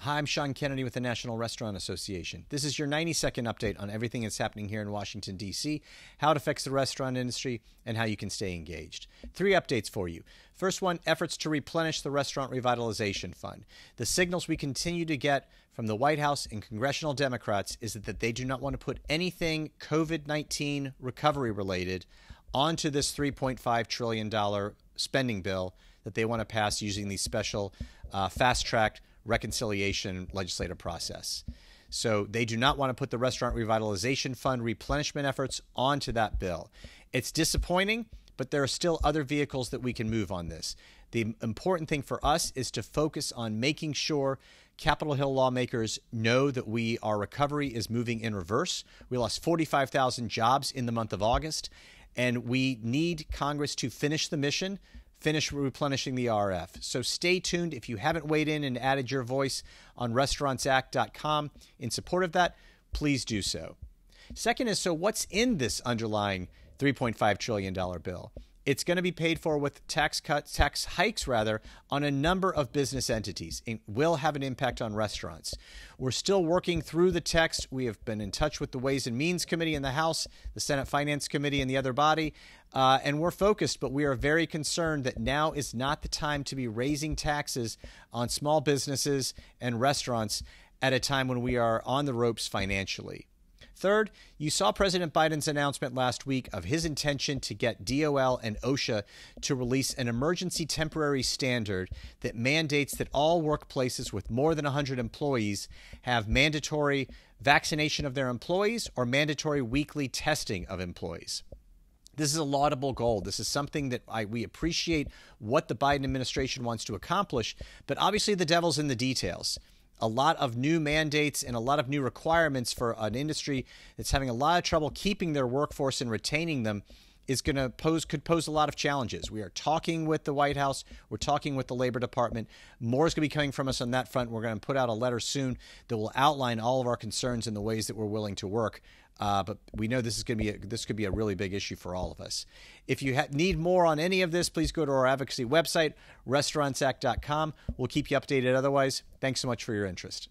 Hi, I'm Sean Kennedy with the National Restaurant Association. This is your 90-second update on everything that's happening here in Washington, D.C., how it affects the restaurant industry, and how you can stay engaged. 3 updates for you. First one, efforts to replenish the Restaurant Revitalization Fund. The signals we continue to get from the White House and congressional Democrats is that they do not want to put anything COVID-19 recovery related onto this $3.5 trillion spending bill that they want to pass using the special fast-tracked reconciliation legislative process. So they do not want to put the Restaurant Revitalization Fund replenishment efforts onto that bill. It's disappointing, but there are still other vehicles that we can move on this. The important thing for us is to focus on making sure Capitol Hill lawmakers know that our recovery is moving in reverse. We lost 45,000 jobs in the month of August, and we need Congress to finish the mission, finish replenishing the RF. So stay tuned. If you haven't weighed in and added your voice on restaurantsact.com in support of that, please do so. Second is, so what's in this underlying $3.5 trillion bill? It's going to be paid for with tax hikes on a number of business entities. It will have an impact on restaurants. We're still working through the text. We have been in touch with the Ways and Means Committee in the House, the Senate Finance Committee and the other body, and we're focused, but we are very concerned that now is not the time to be raising taxes on small businesses and restaurants at a time when we are on the ropes financially. Third, you saw President Biden's announcement last week of his intention to get DOL and OSHA to release an emergency temporary standard that mandates that all workplaces with more than 100 employees have mandatory vaccination of their employees or mandatory weekly testing of employees. This is a laudable goal. This is something that we appreciate what the Biden administration wants to accomplish, but obviously the devil's in the details. A lot of new mandates and a lot of new requirements for an industry that's having a lot of trouble keeping their workforce and retaining them could pose a lot of challenges. We are talking with the White House. We're talking with the Labor Department. More is going to be coming from us on that front. We're going to put out a letter soon that will outline all of our concerns and the ways that we're willing to work. But we know this could be a really big issue for all of us. If you need more on any of this, please go to our advocacy website, restaurantsact.com. We'll keep you updated otherwise. Thanks so much for your interest.